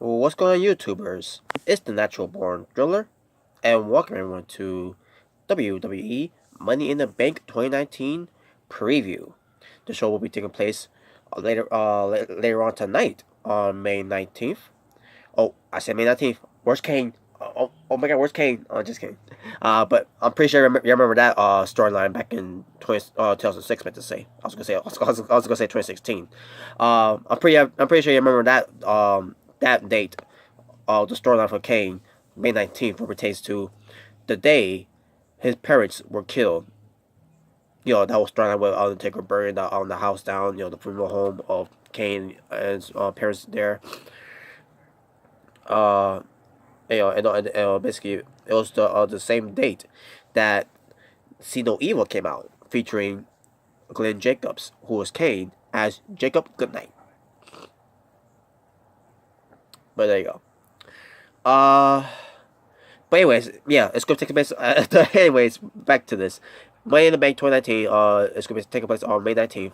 What's going on, YouTubers? It's the Natural Born Driller, and welcome everyone to WWE Money in the Bank 2019 preview. The show will be taking place later on tonight on May 19th. Oh, I said May 19th. Where's Kane? Oh my God, where's Kane? Oh, just kidding. But I'm pretty sure you remember that storyline back in 2006. Meant to say. I was gonna say 2016. I'm pretty sure you remember that date. The storyline for Kane, May 19th, pertains to the day his parents were killed. That was storyline with Undertaker burning the house down. The funeral home of Kane and his parents there. Uh, Basically it was the same date that See No Evil came out, featuring Glenn Jacobs, who was Kane, as Jacob Goodnight. But there you go. Uh, but anyways, yeah, it's gonna take place. Anyways, back to this. Money in the Bank 2019. It's gonna be taking place on May 19th,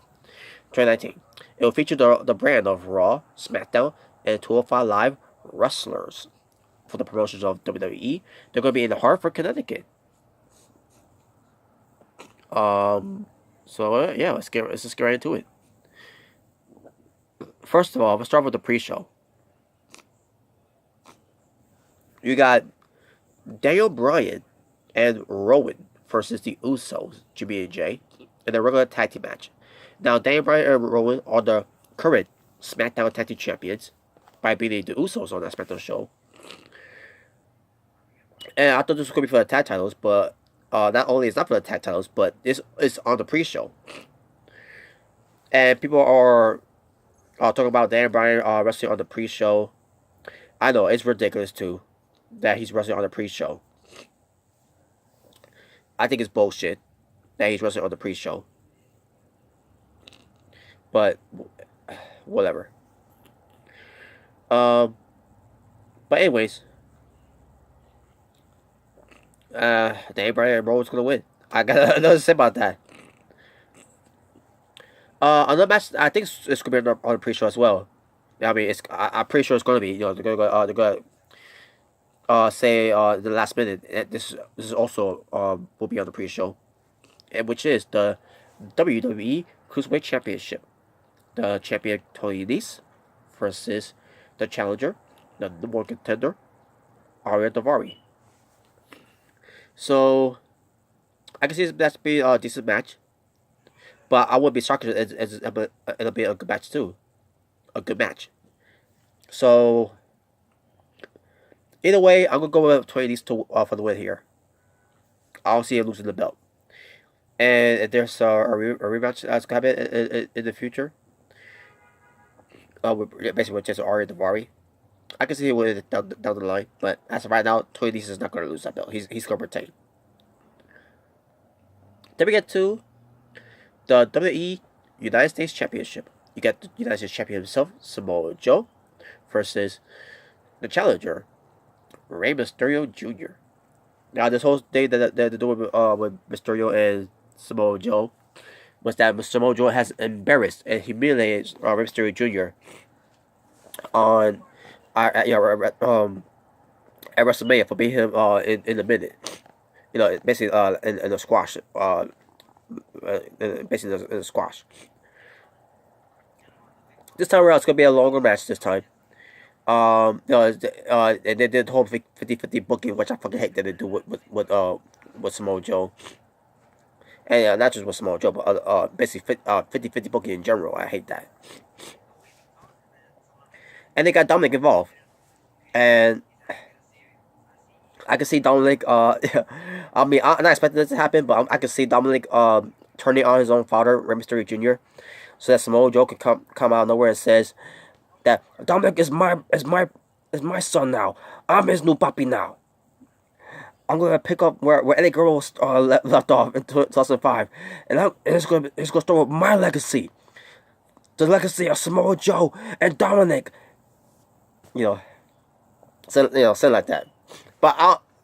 2019. It will feature the brand of Raw, SmackDown, and 205 Live wrestlers for the promotions of WWE. They're gonna be in Hartford, Connecticut. Yeah, let's just get right into it. First of all, let's start with the pre-show. You got Daniel Bryan and Rowan versus the Usos, Jimmy and Jay, in a regular tag team match. Now, Daniel Bryan and Rowan are the current SmackDown Tag Team Champions by beating the Usos on that SmackDown show. And I thought this was going to be for the tag titles, but not only is not for the tag titles, but it's on the pre-show. And people are talking about Daniel Bryan wrestling on the pre-show. I know, it's ridiculous too that he's wrestling on the pre-show. I think it's bullshit that he's wrestling on the pre-show. But whatever. But anyways, Daniel Bryan and Rowan's gonna win. I got nothing to say about that. Another match, I think it's gonna be on the pre-show as well. I mean, I'm pretty sure it's gonna be. They're gonna say the last minute. This is also will be on the pre-show, which is the WWE Cruiserweight Championship. The champion Tony Nese versus the challenger, the number one contender, Ariya Daivari. So I can see that's be a decent match, but I would be shocked if it'll be a good match too, a good match. So either way, I'm gonna go with Tony Nese for the win here. I don't see him losing the belt. And if there's a rematch that's gonna happen in the future, basically with just Ariya Daivari, I can see it with down the line. But as of right now, Tony Nese is not gonna lose that belt. He's gonna retain. Then we get to the WWE United States Championship. You get the United States Champion himself, Samoa Joe, versus the challenger, Rey Mysterio Jr. Now, this whole thing that they're doing with Mysterio and Samoa Joe was that Samoa Joe has embarrassed and humiliated Rey Mysterio Jr. on at WrestleMania for beating him in a minute. Basically in a squash. Basically in a squash. This time around, it's gonna be a longer match this time. And they did the whole 50-50 booking, which I fucking hate that they do with Samoa Joe. And not just with Samoa Joe, but basically 50-50 booking in general. I hate that. And they got Dominic involved, and I can see Dominic. I mean, I'm not expecting this to happen, but I can see Dominic turning on his own father, Rey Mysterio Jr., so that Samoa Joe can come out of nowhere and says that Dominic is my son now. I'm his new puppy now. I'm gonna pick up where Eddie Guerrero left off in 2005, and it's gonna start with my legacy, the legacy of Samoa Joe and Dominic. Something like that. But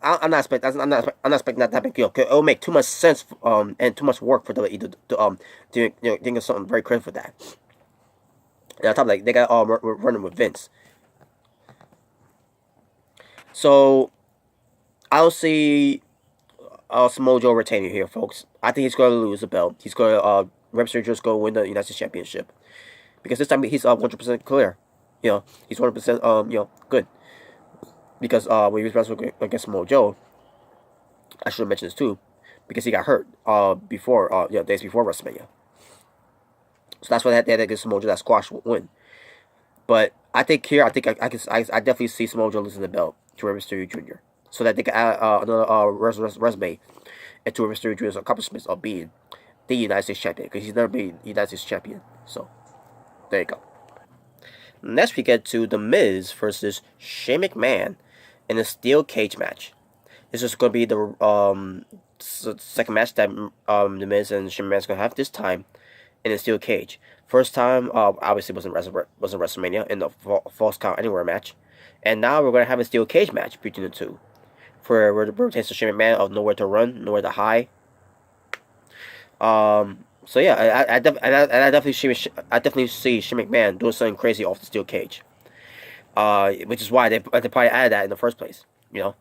I'm not expecting that to happen. It'll make too much sense and too much work for WWE to think of something very creative for that. And on top of that, they got running with Vince. So I don't see Samoa Joe retaining here, folks. I think he's going to lose the belt. He's going to Rey Mysterio just go win the United States Championship because this time he's 100% clear. He's 100% good because when he was wrestling against Samoa Joe, I should have mentioned this too, because he got hurt before days before WrestleMania. So that's why they had to give Samoa Joe that squash win. But I think here, I definitely see Samoa Joe losing the belt to Rey Mysterio Jr. so that they can add another resume into Rey Mysterio Jr.'s accomplishments of being the United States champion, because he's never been United States champion. So there you go. Next, we get to The Miz versus Shane McMahon in a steel cage match. This is going to be the second match that The Miz and Shane McMahon's going to have this time in a steel cage. First time, obviously, wasn't WrestleMania in the Falls Count Anywhere match. And now we're going to have a steel cage match between the two. For pertains to Shane McMahon of nowhere to run, nowhere to hide. So yeah, I definitely see Shane McMahon doing something crazy off the steel cage. Which is why they probably added that in the first place. Shane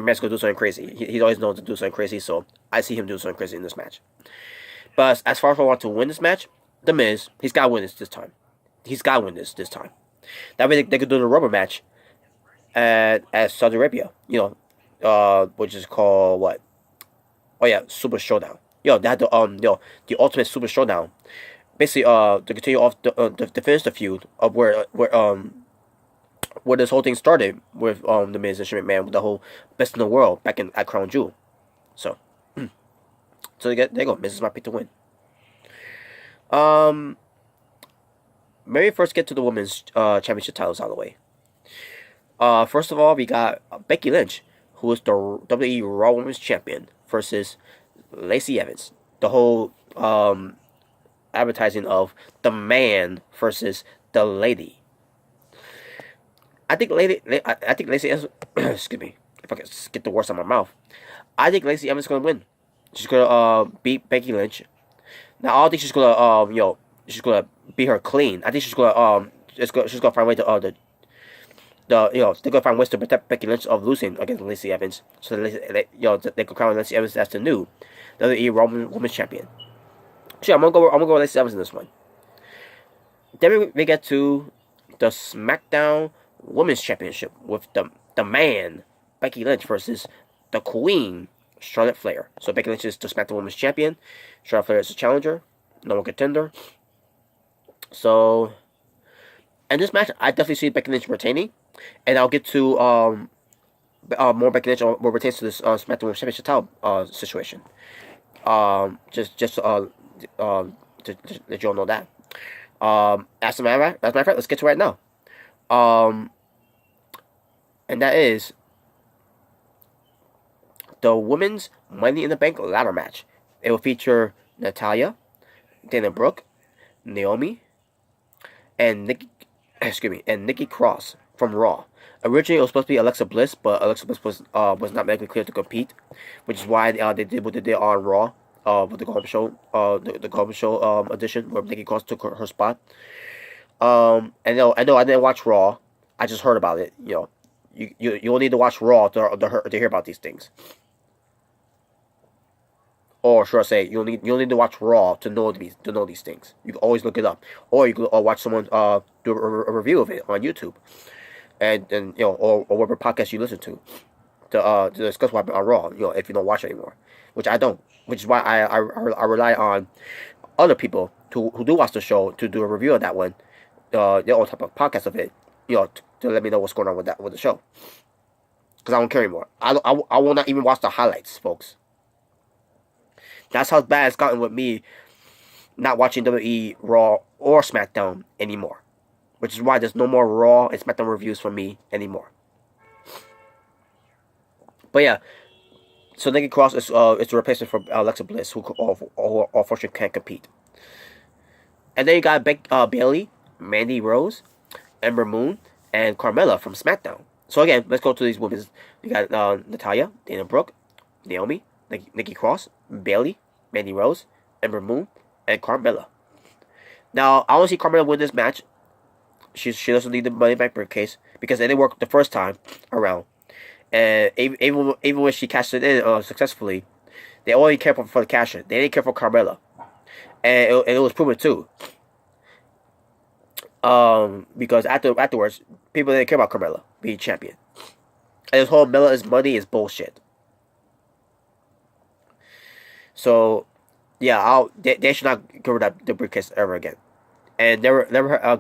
McMahon's gonna do something crazy. He's always known to do something crazy, so I see him doing something crazy in this match. But as far as I want to win this match, The Miz, he's got to win this time. He's got to win this time. That way they could do the rubber match at Saudi Arabia. Which is called what? Oh yeah, Super Showdown. They had the Ultimate Super Showdown. Basically, to continue off to finish the feud of where this whole thing started with The Miz and Shane McMahon with the whole best in the world back at Crown Jewel. So there you go. Miz is my pick to win. Maybe first get to the women's championship titles out of the way. First of all, we got Becky Lynch, who is the WWE Raw Women's Champion, versus Lacey Evans. The whole advertising of the man versus the lady. I think Lacey Evans. Excuse me, if I can get the words out of my mouth. I think Lacey Evans is gonna win. She's gonna beat Becky Lynch. Now I don't think she's gonna beat her clean. I think she's gonna she's gonna find a way to they're gonna find ways to protect Becky Lynch of losing against Lacey Evans, so that they could crown Lacey Evans as the new WWE Raw Women's Champion. Sure, I'm gonna go with Lacey Evans in this one. Then we get to the SmackDown Women's Championship with the man Becky Lynch versus the Queen Charlotte Flair. So Becky Lynch is the SmackDown Women's Champion. Charlotte Flair is the challenger, number one contender. So, in this match, I definitely see Becky Lynch retaining, and I'll get to more Becky Lynch more pertains to this SmackDown Women's Championship title situation. Just to let you all know that. As a matter of fact, let's get to it right now. And that is the Women's Money in the Bank ladder match. It will feature Natalya, Dana Brooke, Naomi, and Nikki Cross from Raw. Originally, it was supposed to be Alexa Bliss, but Alexa Bliss was not medically cleared to compete, which is why they did what they did on Raw with the Golden Show, the Golden Show edition where Nikki Cross took her spot. I know I didn't watch Raw. I just heard about it. You'll need to watch Raw to hear about these things. Or should I say, you'll need to watch Raw to know these things. You can always look it up, or you can watch someone do a review of it on YouTube, and or whatever podcast you listen to discuss what happened on Raw. If you don't watch it anymore, which I don't, which is why I rely on other people who do watch the show to do a review of that one, their own type of podcast of it, to let me know what's going on with the show. Because I don't care anymore. I will not even watch the highlights, folks. That's how bad it's gotten with me not watching WWE Raw or SmackDown anymore. Which is why there's no more Raw and SmackDown reviews for me anymore. But yeah, so Nikki Cross is the replacement for Alexa Bliss, who unfortunately can't compete. And then you got Bayley, Mandy Rose, Ember Moon, and Carmella from SmackDown. So again, let's go to these women. You got Natalya, Dana Brooke, Naomi, Nikki Cross, Bayley, Mandy Rose, Ember Moon, and Carmella. Now, I want to see Carmella win this match. She doesn't need the Money Bank briefcase because it didn't work the first time around. And even when she cashed it in successfully, they only cared for the cash in. They didn't care for Carmella, and it was proven too. Because afterwards, people didn't care about Carmella being champion. And this whole Mella is money is bullshit. So, yeah, they should not give her the briefcase ever again, and never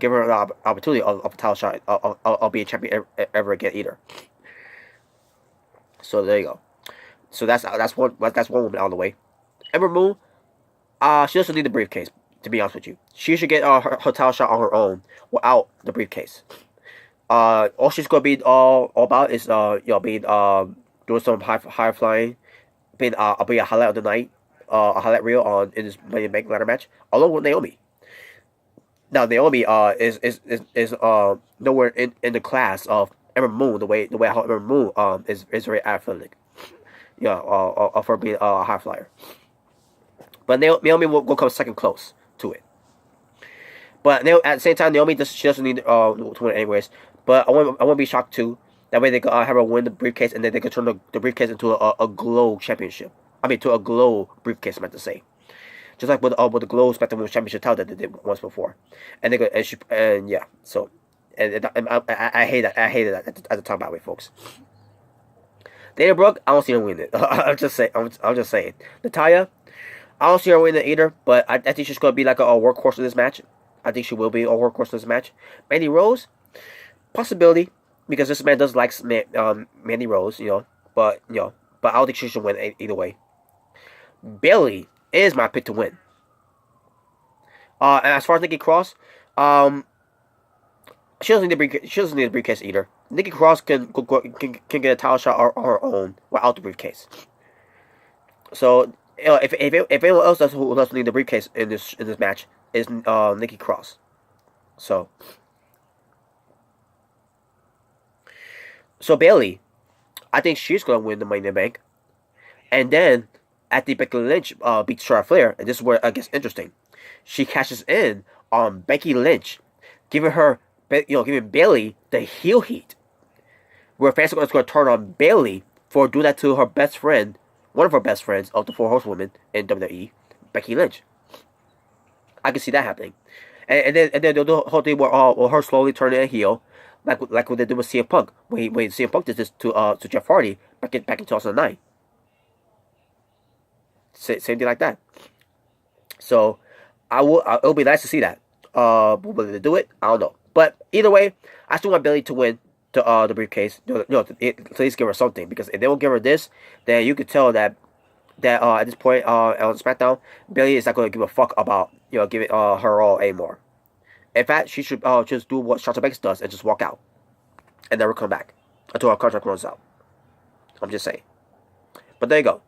give her the opportunity of a title shot of being champion ever again either. So there you go. So that's one woman out of the way. Ember Moon, she doesn't need the briefcase. To be honest with you, she should get her title shot on her own without the briefcase. All she's gonna be all about is being doing some high flying, being a highlight of the night, a highlight reel in this Money in the Bank ladder match along with Naomi. Now Naomi is nowhere in the class of Ember Moon the way how Ember Moon is very athletic. Yeah, of her being a high flyer. But Naomi will come second close to it. But at the same time, she doesn't need to win anyways. But I won't be shocked too. That way they could have her win the briefcase, and then they could turn the briefcase into a Glow championship. I mean, to a Glow briefcase, I meant to say. Just like with the Glow SmackDown Women's Championship title that they did once before. And they go and yeah. So, and I hate that. I hated that at the time, by the way, folks. Dana Brooke, I don't see her win it. I'm just saying. Natalya, I don't see her winning it either. But I think she's gonna be like a workhorse in this match. I think she will be a workhorse in this match. Mandy Rose, possibility, because this man does like Mandy Rose, but I don't think she should win either way. Bayley is my pick to win. And as far as Nikki Cross, she doesn't need a briefcase either. Nikki Cross can get a title shot on her own without the briefcase. So if anyone else who doesn't need the briefcase in this match is Nikki Cross. So Bayley, I think she's gonna win the Money in the Bank, and then after Becky Lynch beats Charlotte Flair, and this is where it gets interesting, she cashes in on Becky Lynch, giving Bayley the heel heat, where fans are going to turn on Bayley for doing that to her best friend, one of her best friends of the Four Horsewomen in WWE, Becky Lynch. I can see that happening, and then they'll do the whole thing where her slowly turning a heel, like what they did with CM Punk when CM Punk did this to Jeff Hardy back in 2009. Same thing like that. So it'll be nice to see that. Will they do it? I don't know. But either way, I still want Bayley to win the briefcase. To at least give her something, because if they won't give her this, then you could tell that at this point on SmackDown, Bayley is not going to give a fuck about giving her all anymore. In fact, she should just do what Sasha Banks does and just walk out and never come back until her contract runs out. I'm just saying. But there you go.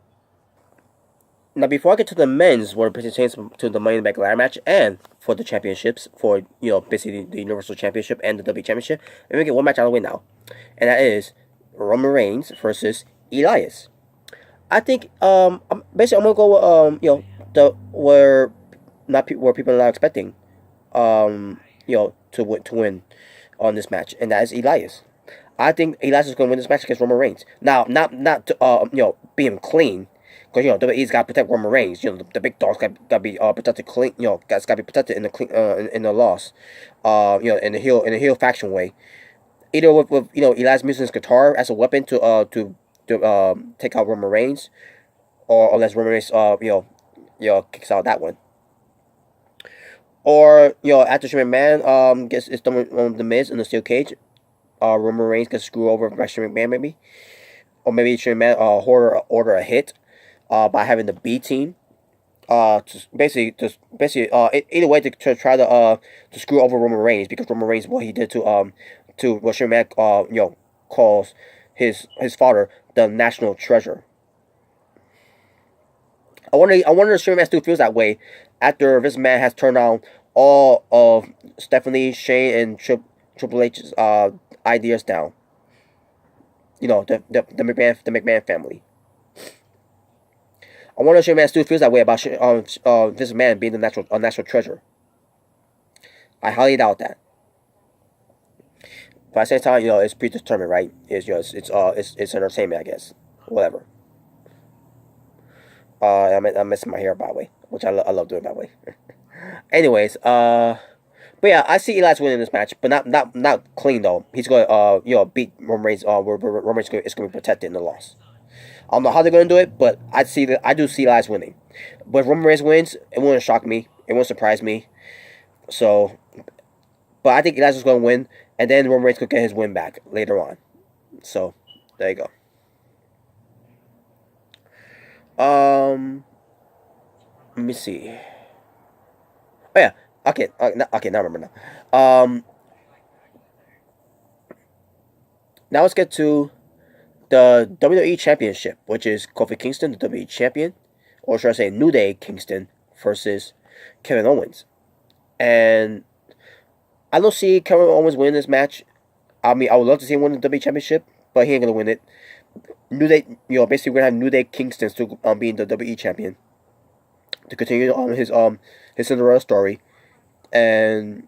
Now, before I get to the men's World Championship to the Money in the Bank ladder match and for the championships, for basically the Universal Championship and the W Championship, let me get one match out of the way now, and that is Roman Reigns versus Elias. I think basically I'm gonna go with where people are not expecting to win on this match, and that is Elias. I think Elias is gonna win this match against Roman Reigns. Now, not to being clean. Because WWE's got to protect Roman Reigns. The big dog's got to be protected clean. Got to be protected in the clean in the loss. In the heel faction way. Either with Elias using his guitar as a weapon to take out Roman Reigns, or unless Roman Reigns kicks out that one. Or after Shane McMahon gets done with the Miz in the steel cage, Roman Reigns gets screwed over by Shane McMahon maybe, or maybe Shane McMahon order a hit. By having the B team, either way to try to screw over Roman Reigns, because Roman Reigns, what he did to what Shane McMahon calls his father the national treasure. I wonder if Shane McMahon still feels that way after Vince McMahon has turned on all of Stephanie, Shane, and Triple H's ideas down. The McMahon family. I wonder if Shane McMahon still feels that way about Vince McMahon being a national treasure. I highly doubt that. But at the same time, it's predetermined, right? It's entertainment, I guess. Whatever. I'm messing my hair, by the way, which I love doing, by the way. Anyways, but yeah, I see Elias winning this match, but not clean though. He's going to beat Roman Reigns. Roman Reigns is going to be protected in the loss. I don't know how they're going to do it, but I do see Elias winning. But if Roman Reigns wins, it wouldn't shock me. It won't surprise me. So, but I think Elias is going to win, and then Roman Reigns could get his win back later on. So, there you go. Let me see. Oh yeah. Okay. Okay. Now I remember now. Now let's get to the WWE Championship, which is Kofi Kingston, the WWE Champion, or should I say New Day Kingston versus Kevin Owens. And I don't see Kevin Owens winning this match. I mean, I would love to see him win the WWE Championship, but he ain't gonna win it. New Day, basically we're gonna have New Day Kingston still being the WWE Champion to continue his Cinderella story and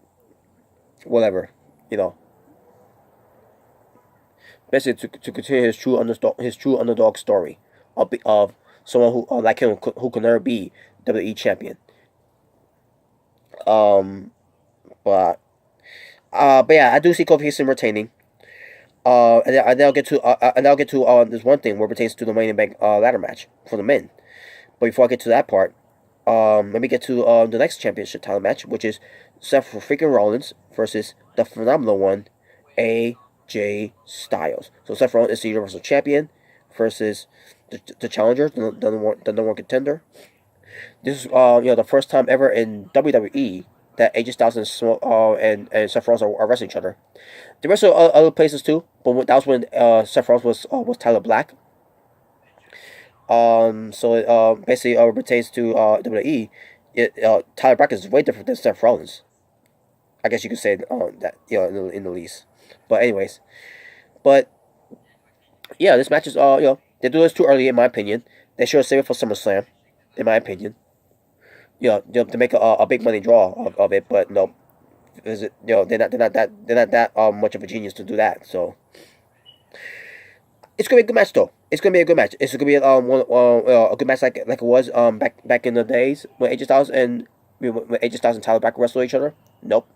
whatever, basically to continue his true underdog story of someone who like him who can never be WWE champion. But yeah, I do see Kofi Kingston retaining. And I'll get to this one thing where it pertains to the Money in the Bank ladder match for the men. But before I get to that part, let me get to the next championship title match, which is Seth freaking Rollins versus the phenomenal one, AJ Styles. So Seth Rollins is the Universal Champion versus the challenger, the number one contender. This is the first time ever in WWE that AJ Styles and Seth Rollins are wrestling each other. They wrestle other places too, but that was when Seth Rollins was Tyler Black. So it basically pertains to WWE. Tyler Black is way different than Seth Rollins. I guess you could say that in the least. But anyways, yeah, this match is they do this too early in my opinion. They should have saved it for SummerSlam, in my opinion. To make a big money draw of it, but no, they're not that much of a genius to do that. So it's gonna be a good match though. It's gonna be a good match. It's gonna be a good match like it was back in the days when AJ Styles and Tyler Black wrestled each other. Nope.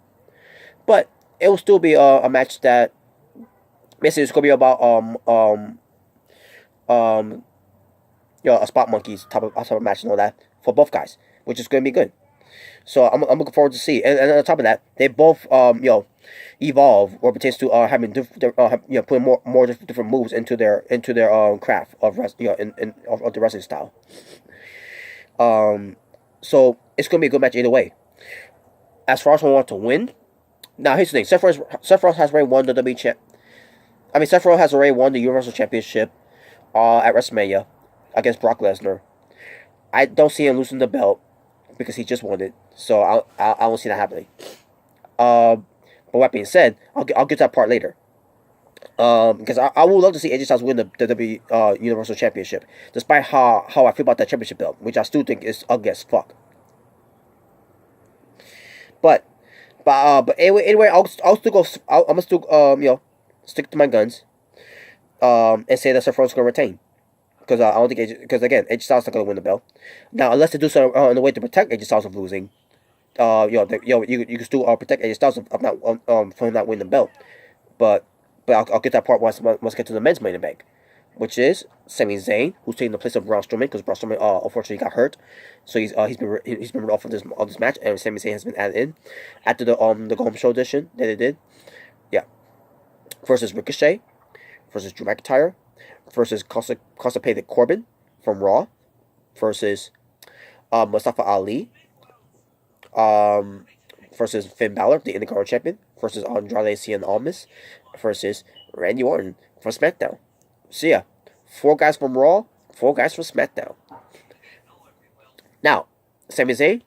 But it will still be a match that basically it's gonna be about a spot monkeys type of match and all that for both guys, which is gonna be good. So I'm looking forward to see. And on top of that, they both evolve or pertains to having putting more different moves into their craft of of the wrestling style. So it's gonna be a good match either way. As far as I want to win, now here's the thing: Seth Rollins has already won the WWE champ. Seth Rollins has already won the Universal Championship at WrestleMania against Brock Lesnar. I don't see him losing the belt because he just won it, so I don't see that happening. But that being said, I'll get to that part later. Because I would love to see AJ Styles win the WWE Universal Championship, despite how I feel about that championship belt, which I still think is ugly as fuck. But anyway, I'm gonna still stick to my guns, and say that Seth Rollins is gonna retain. Because I don't think because again, AJ Styles is not gonna win the belt. Now, unless they do so in a way to protect AJ Styles from losing, you can still protect AJ Styles of not from him not winning the belt. But I'll get that part once get to the men's Money in the Bank, which is Sami Zayn, who's taking the place of Braun Strowman because Braun Strowman unfortunately got hurt, so he's been off of this match, and Sami Zayn has been added in after the Go Home Show edition that they did, versus Ricochet, versus Drew McIntyre, versus constipated Corbin from Raw, versus Mustafa Ali, versus Finn Balor, the Intercontinental Champion, versus Andrade Cien Almas, versus Randy Orton for SmackDown. So yeah, 4 guys from Raw, 4 guys from SmackDown. Now, Sami Zayn,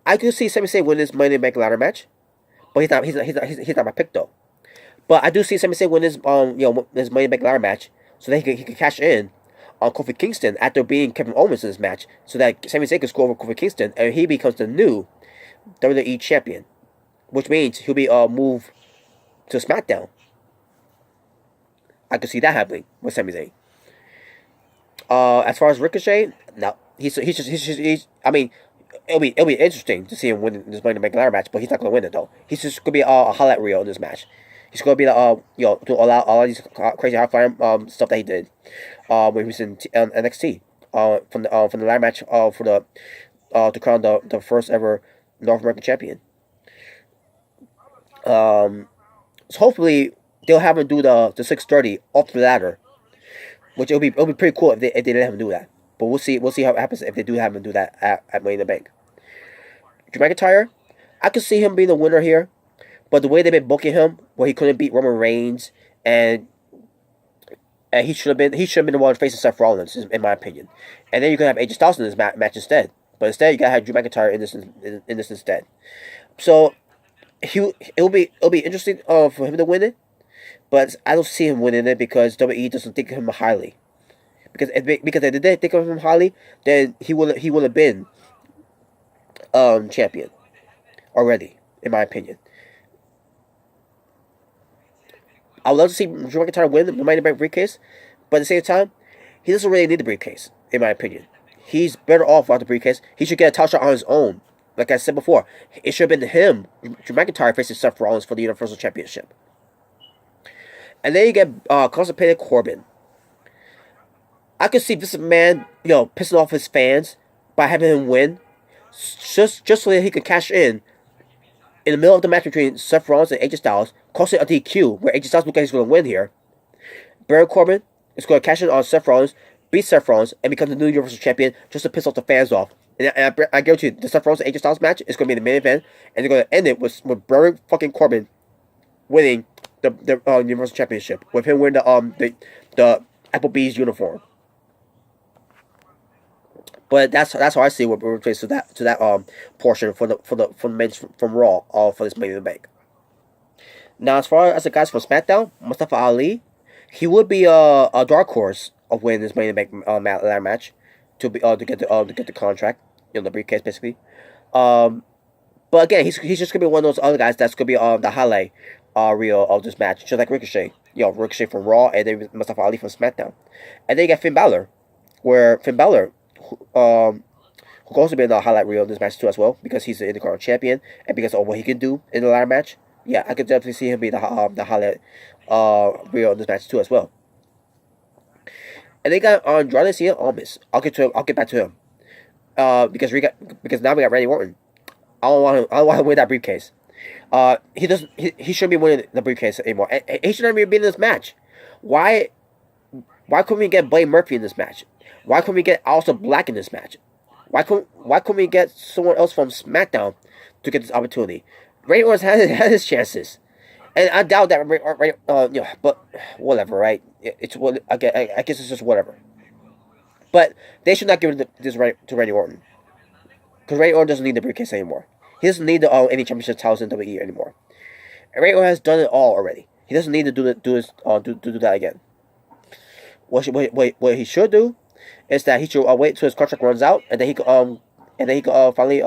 I could see Sami Zayn win this Money in the Bank ladder match, but he's not my pick though. But I do see Sami Zayn win this this Money in the Bank ladder match, so that he can cash in on Kofi Kingston after being Kevin Owens in this match, so that Sami Zayn can score over Kofi Kingston and he becomes the new WWE champion, which means he'll be moved to SmackDown I could see that happening with Sami Zayn. As far as Ricochet, no, he's. I mean, it'll be interesting to see him win this Money in the Bank ladder match, but he's not gonna win it though. He's just gonna be a highlight reel in this match. He's gonna be the to allow all these crazy high flying stuff that he did, when he was in NXT, from the ladder match for the to crown the first ever North American champion. So hopefully they'll have him do the 630 off the ladder, which it'll be pretty cool if they let him do that. But we'll see how it happens if they do have him do that at Money in the Bank. Drew McIntyre, I could see him being the winner here, but the way they've been booking him, where he couldn't beat Roman Reigns, and he should have been the one facing Seth Rollins, in my opinion. And then you could have AJ Styles in this match instead. But instead, you gotta have Drew McIntyre in this instead. So it'll be interesting for him to win it, but I don't see him winning it because WWE doesn't think of him highly. Because if they did think of him highly, then he would have been champion already, in my opinion. I would love to see Drew McIntyre win the Money in the Bank briefcase, but at the same time, he doesn't really need the briefcase, in my opinion. He's better off without the briefcase. He should get a title shot on his own. Like I said before, it should have been him, Drew McIntyre, facing Seth Rollins for the Universal Championship. And then you get Constipated Corbin. I could see this man, pissing off his fans by having him win, just so that he can cash in the middle of the match between Seth Rollins and AJ Styles, costing a DQ, where AJ Styles looks like he's going to win here. Baron Corbin is going to cash in on Seth Rollins, beat Seth Rollins, and become the new Universal Champion just to piss off the fans off. And I guarantee you, the Seth Rollins and AJ Styles match is going to be the main event, and they're going to end it with Baron fucking Corbin winning the Universal Championship, with him wearing the Applebee's uniform. But that's how I see what we're to that portion for the men from Raw for this Money in the Bank. Now, as far as the guys from SmackDown, Mustafa Ali, he would be a dark horse of winning this Money in the Bank ladder match to get the contract, the briefcase basically. But again, he's just gonna be one of those other guys that's gonna be the highlight reel of this match, just like Ricochet. Ricochet from Raw, and then Mustafa Ali from SmackDown, and then you get Finn Balor, where Finn Balor, who could also be in the highlight reel of this match too as well, because he's the Intercontinental Champion and because of what he can do in the ladder match. Yeah, I could definitely see him be the highlight reel of this match too as well. And they got Andrade Cien Almas. I'll get back to him. Because now we got Randy Orton. I don't want him to win that briefcase. He shouldn't be winning the briefcase anymore. He shouldn't even be in this match. Why couldn't we get Blade Murphy in this match? Why couldn't we get Aleister Black in this match? Why couldn't we get someone else from SmackDown to get this opportunity? Randy Orton had his chances, and I doubt that. But whatever, right? I guess it's just whatever. But they should not give this right to Randy Orton, because Randy Orton doesn't need the briefcase anymore. He doesn't need any championship titles in WWE anymore. And Randy Orton has done it all already. He doesn't need to do that again. What he should do is that he should wait till his contract runs out, and then he could finally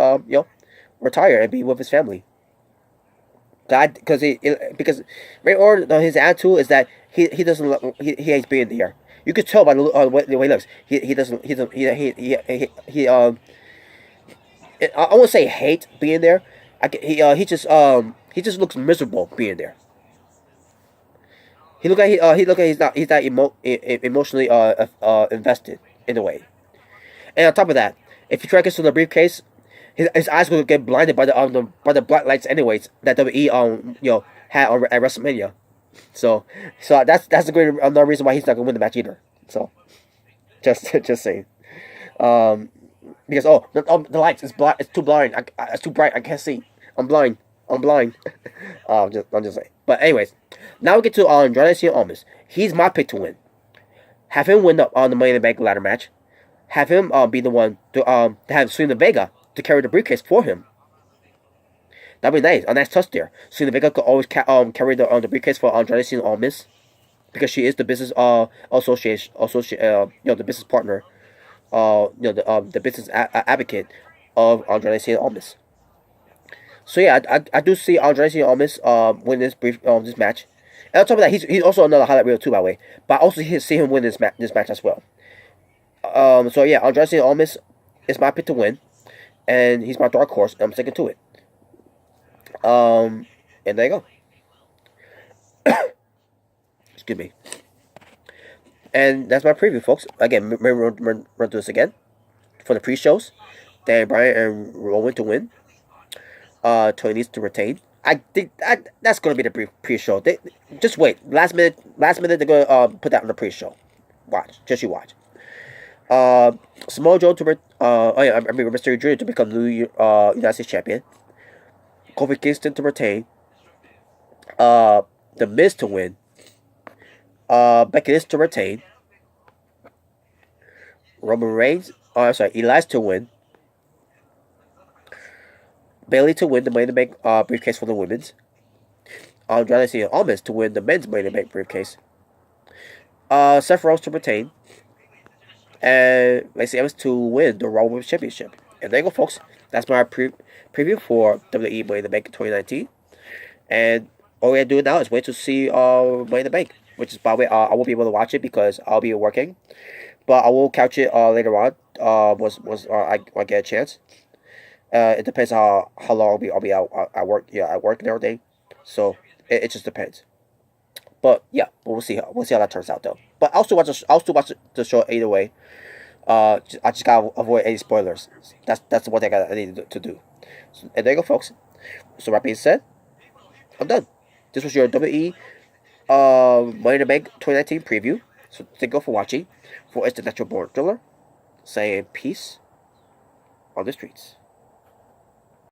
retire and be with his family. Because Randy Orton, his attitude is that he hates being there. You could tell by the way he looks. I won't say hate being there. He just looks miserable being there. He look like he's not emotionally invested in a way. And on top of that, if he tries to get to the briefcase, his eyes will get blinded by the black lights anyways that WWE had at WrestleMania. So that's another reason why he's not gonna win the match either. So just saying. Because the lights it's too blind. It's too bright. I can't see. I'm blind. I'm just saying. But anyways, now we get to Andrade Cien Almas. He's my pick to win. Have him win the Money in the Bank ladder match. Have him be the one to have Zelina Vega to carry the briefcase for him. That'd be nice. A nice touch there. Zelina Vega could always carry the briefcase for Andrade Cien Almas, because she is the business the business partner, the business advocate of Andrade Cien Almas. So yeah, I do see Andrade Cien Almas win this match, And on top of that, he's also another highlight reel too, by the way. But I also see him win this match as well. So yeah, Andrade Cien Almas is my pick to win, and he's my dark horse, and I'm sticking to it. And there you go. Excuse me. And that's my preview, folks. Again, run through this again for the pre-shows. Dan Bryan and Rowan to win. Tony needs to retain. I think that's going to be the pre-show. Just wait. Last minute, they're going to put that on the pre-show. Watch. Just you watch. Samoa Joe to Mysterio Jr. to become new United States champion. Kofi Kingston to retain. The Miz to win. Becky Lynch to retain. Roman Reigns. Elias to win. Bayley to win the Money in the Bank briefcase for the women's. Andrade Cien Almas to win the men's Money in the Bank briefcase. Seth Rollins to retain. And Lacey Evans to win the Raw Women's Championship. And there you go, folks. That's my preview for WWE Money in the Bank 2019. And all we have to do now is wait to see Money in the Bank. Which is, by the way, I won't be able to watch it because I'll be working. But I will catch it later on. Once I get a chance. It depends how long I'll be out at work. Yeah, I work every day, so it just depends. But yeah, we'll see how that turns out though. But I'll still watch the show either way. I just gotta avoid any spoilers. That's the one thing I need to do. So, and there you go, folks. So that being said, I'm done. This was your WE Money in the Bank 2019 preview. So thank you for watching. For It's the Natural Born Driller, saying peace on the streets.